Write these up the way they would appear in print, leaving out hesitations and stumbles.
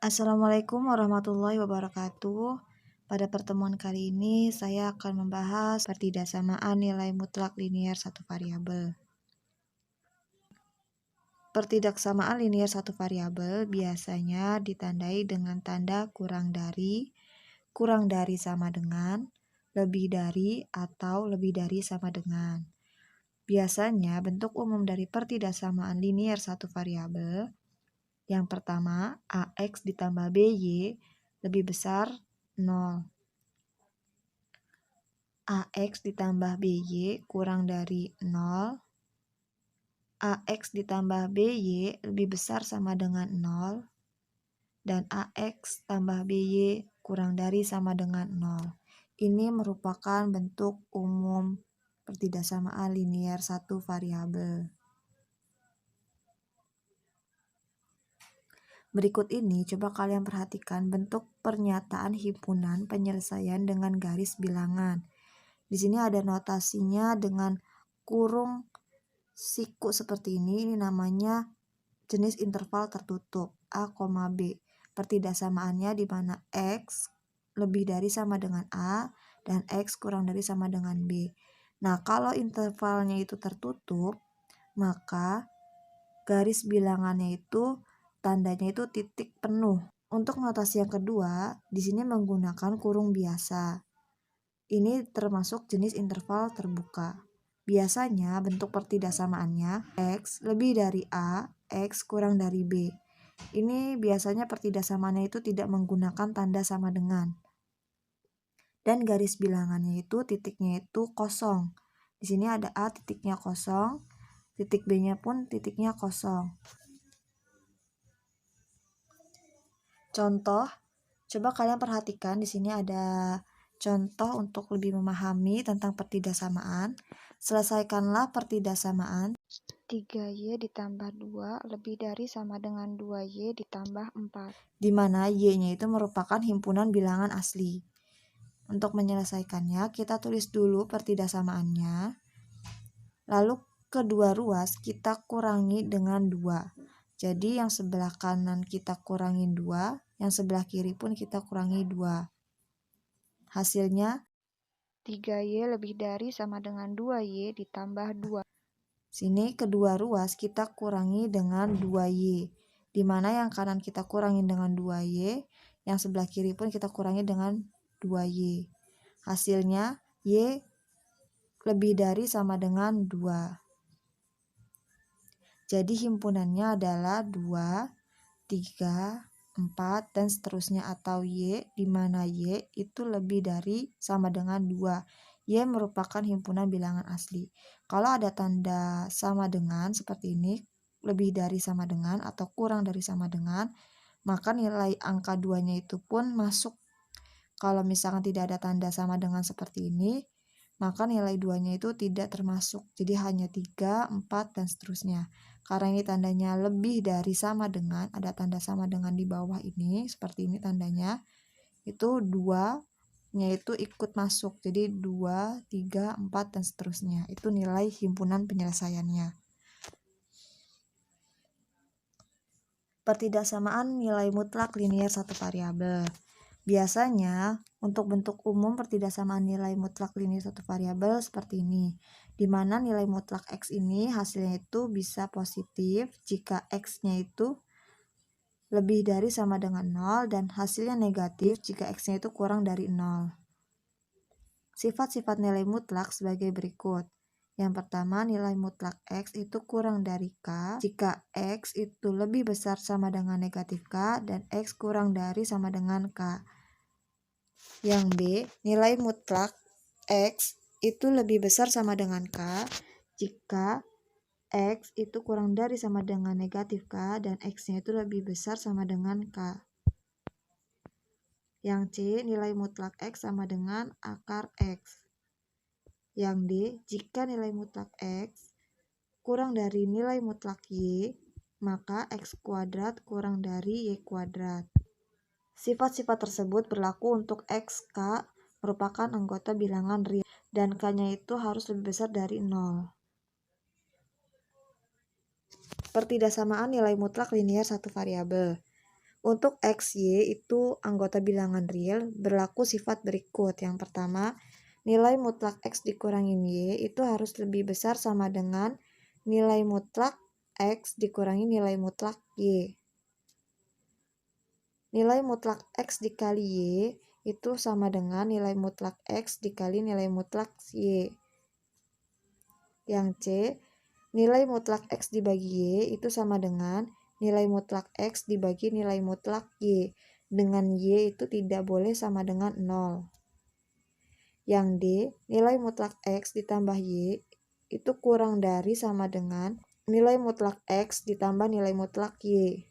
Assalamualaikum warahmatullahi wabarakatuh. Pada pertemuan kali ini saya akan membahas pertidaksamaan nilai mutlak linier satu variabel. Pertidaksamaan linier satu variabel biasanya ditandai dengan tanda kurang dari sama dengan, lebih dari, atau lebih dari sama dengan. Biasanya bentuk umum dari pertidaksamaan linier satu variabel yang pertama, AX ditambah BY lebih besar 0. AX ditambah BY kurang dari 0. AX ditambah BY lebih besar sama dengan 0. Dan AX tambah BY kurang dari sama dengan 0. Ini merupakan bentuk umum pertidaksamaan linier satu variabel. Berikut ini coba kalian perhatikan bentuk pernyataan himpunan penyelesaian dengan garis bilangan. Di sini ada notasinya dengan kurung siku seperti ini. Ini namanya jenis interval tertutup A, B. Pertidaksamaannya di mana X lebih dari sama dengan A dan X kurang dari sama dengan B. Nah, kalau intervalnya itu tertutup, maka garis bilangannya itu tandanya itu titik penuh. Untuk notasi yang kedua, di sini menggunakan kurung biasa. Ini termasuk jenis interval terbuka. Biasanya bentuk pertidaksamaannya X lebih dari A, X kurang dari B. Ini biasanya pertidaksamaannya itu tidak menggunakan tanda sama dengan. Dan garis bilangannya itu titiknya itu kosong. Di sini ada A titiknya kosong, titik B-nya pun titiknya kosong. Contoh, coba kalian perhatikan di sini ada contoh untuk lebih memahami tentang pertidaksamaan. Selesaikanlah pertidaksamaan 3Y ditambah 2 lebih dari sama dengan 2Y ditambah 4. di mana Y-nya itu merupakan himpunan bilangan asli. Untuk menyelesaikannya, kita tulis dulu pertidaksamaannya. Lalu kedua ruas kita kurangi dengan 2. Jadi yang sebelah kanan kita kurangin 2, yang sebelah kiri pun kita kurangi 2. Hasilnya 3Y lebih dari sama dengan 2Y ditambah 2. Sini kedua ruas kita kurangi dengan 2Y. Di mana yang kanan kita kurangi dengan 2Y, yang sebelah kiri pun kita kurangi dengan 2Y. Hasilnya Y lebih dari sama dengan 2. Jadi himpunannya adalah 2, 3, 4, dan seterusnya atau Y, di mana Y itu lebih dari sama dengan 2. Y merupakan himpunan bilangan asli. Kalau ada tanda sama dengan seperti ini, lebih dari sama dengan atau kurang dari sama dengan, maka nilai angka 2-nya itu pun masuk. Kalau misalkan tidak ada tanda sama dengan seperti ini, maka nilai 2-nya itu tidak termasuk. Jadi hanya 3, 4, dan seterusnya. Karena ini tandanya lebih dari sama dengan, ada tanda sama dengan di bawah ini, seperti ini tandanya, itu 2-nya itu ikut masuk. Jadi 2, 3, 4, dan seterusnya. Itu nilai himpunan penyelesaiannya. Pertidaksamaan nilai mutlak linier satu variabel. Biasanya, untuk bentuk umum pertidaksamaan nilai mutlak linier satu variabel seperti ini, di mana nilai mutlak X ini hasilnya itu bisa positif jika X-nya itu lebih dari sama dengan 0 dan hasilnya negatif jika X-nya itu kurang dari 0. Sifat-sifat nilai mutlak sebagai berikut. Yang pertama, nilai mutlak X itu kurang dari K jika X itu lebih besar sama dengan negatif K dan X kurang dari sama dengan K. Yang B, nilai mutlak X itu lebih besar sama dengan K jika X itu kurang dari sama dengan negatif K dan X-nya itu lebih besar sama dengan K. Yang C, nilai mutlak X sama dengan akar X. Yang D, jika nilai mutlak X kurang dari nilai mutlak Y, maka X kuadrat kurang dari Y kuadrat. Sifat-sifat tersebut berlaku untuk X, K merupakan anggota bilangan real dan K-nya itu harus lebih besar dari 0. Pertidaksamaan nilai mutlak linier satu variabel. Untuk X, Y itu anggota bilangan real, berlaku sifat berikut. Yang pertama, nilai mutlak X dikurangin Y itu harus lebih besar sama dengan nilai mutlak X dikurangi nilai mutlak Y. Nilai mutlak X dikali Y itu sama dengan nilai mutlak X dikali nilai mutlak Y. Yang C, nilai mutlak X dibagi Y itu sama dengan nilai mutlak X dibagi nilai mutlak Y. Dengan Y itu tidak boleh sama dengan 0. Yang D, nilai mutlak X ditambah Y itu kurang dari sama dengan nilai mutlak X ditambah nilai mutlak Y.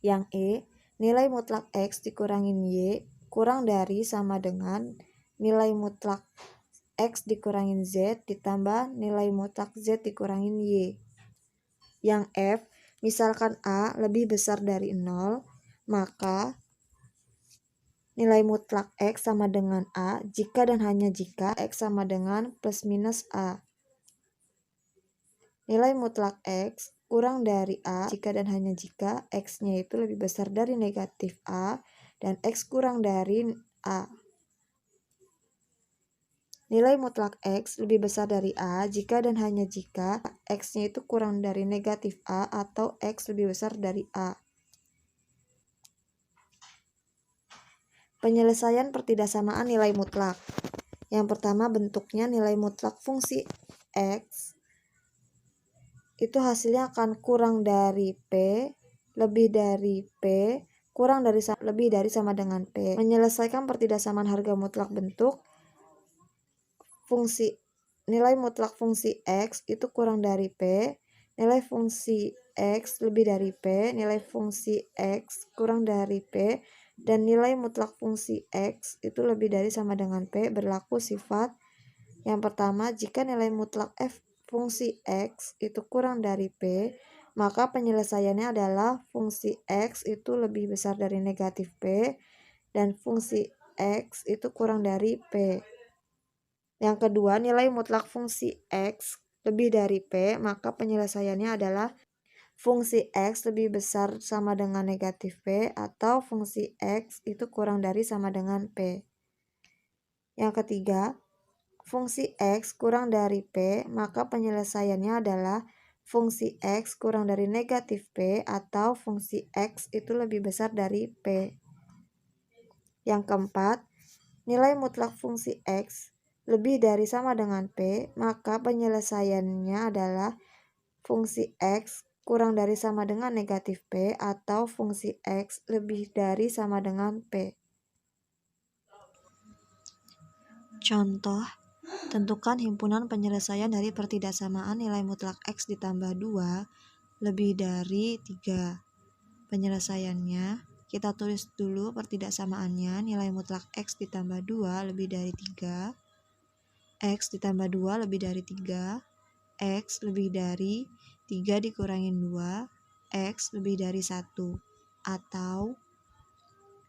Yang E, nilai mutlak X dikurangin Y kurang dari sama dengan nilai mutlak X dikurangin Z ditambah nilai mutlak Z dikurangin Y. Yang F, misalkan A lebih besar dari 0, maka nilai mutlak X sama dengan A jika dan hanya jika X sama dengan plus minus A. Nilai mutlak X kurang dari A jika dan hanya jika X-nya itu lebih besar dari negatif A dan X kurang dari A. Nilai mutlak X lebih besar dari A jika dan hanya jika X-nya itu kurang dari negatif A atau X lebih besar dari A. Penyelesaian pertidaksamaan nilai mutlak. Yang pertama, bentuknya nilai mutlak fungsi X itu hasilnya akan kurang dari P, lebih dari P, kurang dari lebih dari sama dengan P. Menyelesaikan pertidaksamaan harga mutlak bentuk fungsi nilai mutlak fungsi X itu kurang dari P, nilai fungsi X lebih dari P, nilai fungsi X kurang dari P, dan nilai mutlak fungsi X itu lebih dari sama dengan P berlaku sifat. Yang pertama, jika nilai mutlak f fungsi X itu kurang dari P, maka penyelesaiannya adalah fungsi X itu lebih besar dari negatif P dan fungsi X itu kurang dari P. Yang kedua, nilai mutlak fungsi X lebih dari P, maka penyelesaiannya adalah fungsi X lebih besar sama dengan negatif P atau fungsi X itu kurang dari sama dengan P. Yang ketiga, fungsi X kurang dari P, maka penyelesaiannya adalah fungsi X kurang dari negatif P atau fungsi X itu lebih besar dari P. Yang keempat, nilai mutlak fungsi X lebih dari sama dengan P, maka penyelesaiannya adalah fungsi X kurang dari sama dengan negatif P atau fungsi X lebih dari sama dengan P. Contoh, tentukan himpunan penyelesaian dari pertidaksamaan nilai mutlak X ditambah 2 lebih dari 3. Penyelesaiannya, kita tulis dulu pertidaksamaannya, nilai mutlak X ditambah 2 lebih dari 3, X ditambah 2 lebih dari 3, X lebih dari 3 dikurangin 2, X lebih dari 1, atau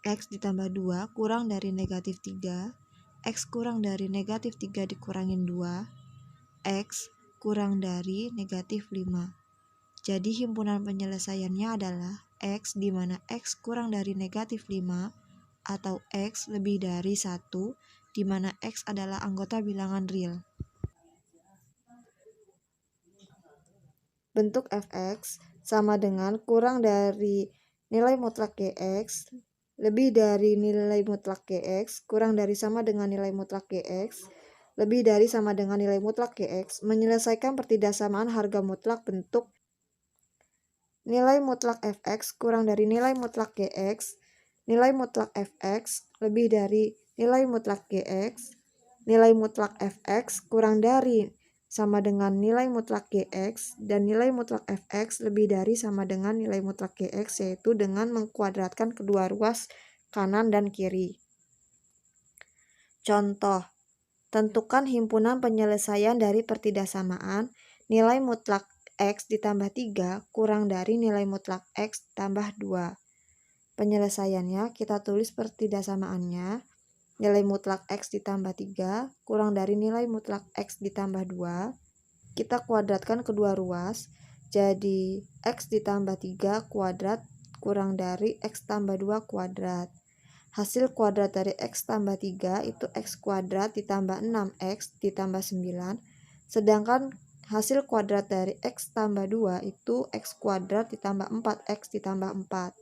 X ditambah 2 kurang dari negatif 3, X kurang dari negatif 3 dikurangin 2, X kurang dari negatif 5. Jadi himpunan penyelesaiannya adalah X di mana X kurang dari negatif 5 atau X lebih dari 1 di mana X adalah anggota bilangan real. Bentuk fx sama dengan kurang dari nilai mutlak gx lebih dari nilai mutlak gx kurang dari sama dengan nilai mutlak gx lebih dari sama dengan nilai mutlak gx. Menyelesaikan pertidaksamaan harga mutlak bentuk nilai mutlak fx kurang dari nilai mutlak gx, nilai mutlak fx lebih dari nilai mutlak gx, nilai mutlak fx kurang dari sama dengan nilai mutlak gx, dan nilai mutlak fx lebih dari sama dengan nilai mutlak gx, yaitu dengan mengkuadratkan kedua ruas kanan dan kiri. Contoh, tentukan himpunan penyelesaian dari pertidaksamaan nilai mutlak X ditambah 3 kurang dari nilai mutlak X tambah 2. Penyelesaiannya kita tulis pertidaksamaannya. Nilai mutlak X ditambah 3 kurang dari nilai mutlak X ditambah 2. Kita kuadratkan kedua ruas. Jadi X ditambah 3 kuadrat kurang dari X tambah 2 kuadrat. Hasil kuadrat dari X tambah 3 itu X kuadrat ditambah 6X ditambah 9. Sedangkan hasil kuadrat dari X tambah 2 itu X kuadrat ditambah 4X ditambah 4.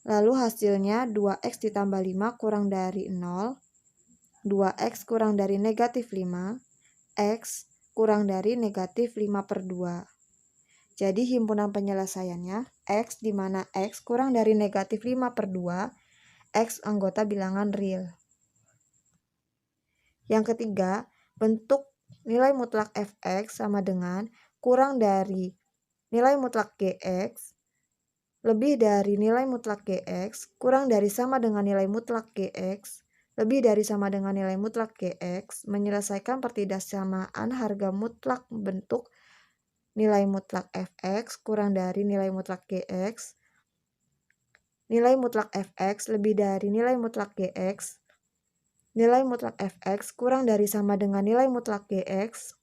Lalu hasilnya 2X ditambah 5 kurang dari 0. 2X kurang dari negatif 5. X kurang dari negatif 5/2. Jadi himpunan penyelesaiannya X di mana X kurang dari negatif 5/2, X anggota bilangan real. Yang ketiga, bentuk nilai mutlak Fx sama dengan kurang dari nilai mutlak Gx lebih dari nilai mutlak Gx kurang dari sama dengan nilai mutlak Gx lebih dari sama dengan nilai mutlak Gx menyelesaikan pertidaksamaan harga mutlak bentuk nilai mutlak Fx kurang dari nilai mutlak Gx, nilai mutlak Fx lebih dari nilai mutlak Gx, nilai mutlak Fx kurang dari sama dengan nilai mutlak Gx,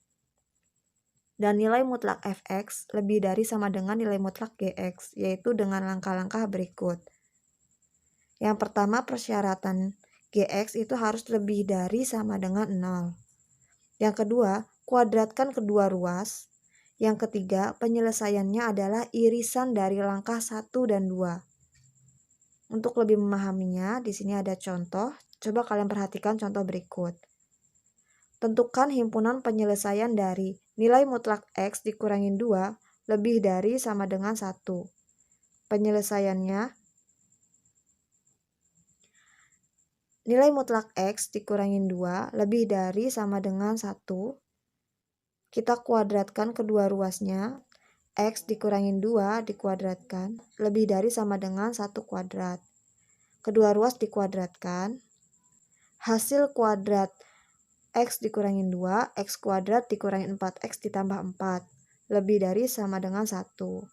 dan nilai mutlak Fx lebih dari sama dengan nilai mutlak Gx, yaitu dengan langkah-langkah berikut. Yang pertama, persyaratan Gx itu harus lebih dari sama dengan 0. Yang kedua, kuadratkan kedua ruas. Yang ketiga, penyelesaiannya adalah irisan dari langkah 1 dan 2. Untuk lebih memahaminya, di sini ada contoh. Coba kalian perhatikan contoh berikut. Tentukan himpunan penyelesaian dari nilai mutlak X dikurangin 2 lebih dari sama dengan 1. Penyelesaiannya, nilai mutlak X dikurangin 2 lebih dari sama dengan 1. Kita kuadratkan kedua ruasnya. X dikurangin 2 dikuadratkan lebih dari sama dengan 1 kuadrat. Kedua ruas dikuadratkan. Hasil kuadrat X dikurangin 2, X kuadrat dikurangin 4X ditambah 4. Lebih dari sama dengan 1.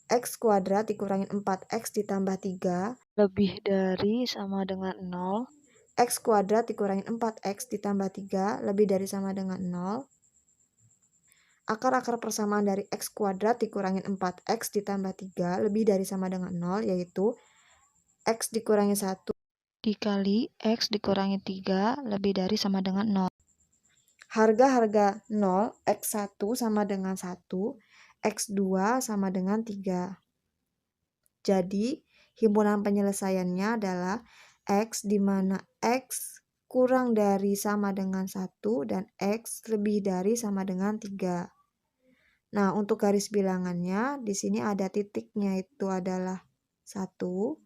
X kuadrat dikurangin 4X ditambah 3. Lebih dari sama dengan 0. X kuadrat dikurangin 4X ditambah 3. Lebih dari sama dengan 0. Akar-akar persamaan dari X kuadrat dikurangin 4X ditambah 3 lebih dari sama dengan 0, yaitu X dikurangi 1 dikali X dikurangi 3 lebih dari sama dengan 0. Harga-harga 0, X1 sama dengan 1, X2 sama dengan 3. Jadi, himpunan penyelesaiannya adalah X di mana X kurang dari sama dengan 1 dan X lebih dari sama dengan 3. Nah, untuk garis bilangannya, di sini ada titiknya itu adalah 1,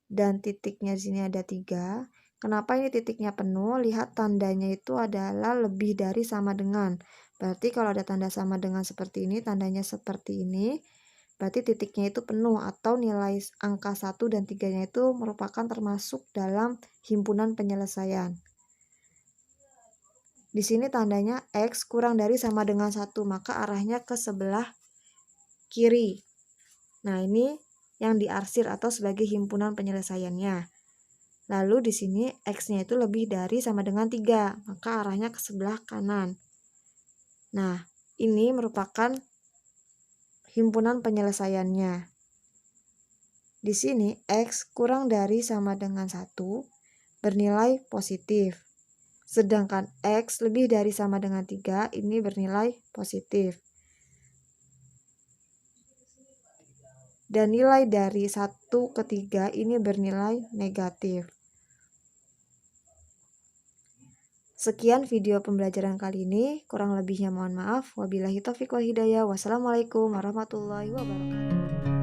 dan titiknya di sini ada 3. Kenapa ini titiknya penuh? Lihat tandanya itu adalah lebih dari sama dengan. Berarti kalau ada tanda sama dengan seperti ini, tandanya seperti ini, berarti titiknya itu penuh atau nilai angka 1 dan 3-nya itu merupakan termasuk dalam himpunan penyelesaian. Di sini tandanya X kurang dari sama dengan 1, maka arahnya ke sebelah kiri. Nah, ini yang diarsir atau sebagai himpunan penyelesaiannya. Lalu di sini X-nya itu lebih dari sama dengan 3, maka arahnya ke sebelah kanan. Nah, ini merupakan himpunan penyelesaiannya. Di sini X kurang dari sama dengan 1 bernilai positif. Sedangkan X lebih dari sama dengan 3 ini bernilai positif. Dan nilai dari 1 ke 3 ini bernilai negatif. Sekian video pembelajaran kali ini. Kurang lebihnya mohon maaf. Wabillahi taufiq wal hidayah. Wassalamualaikum warahmatullahi wabarakatuh.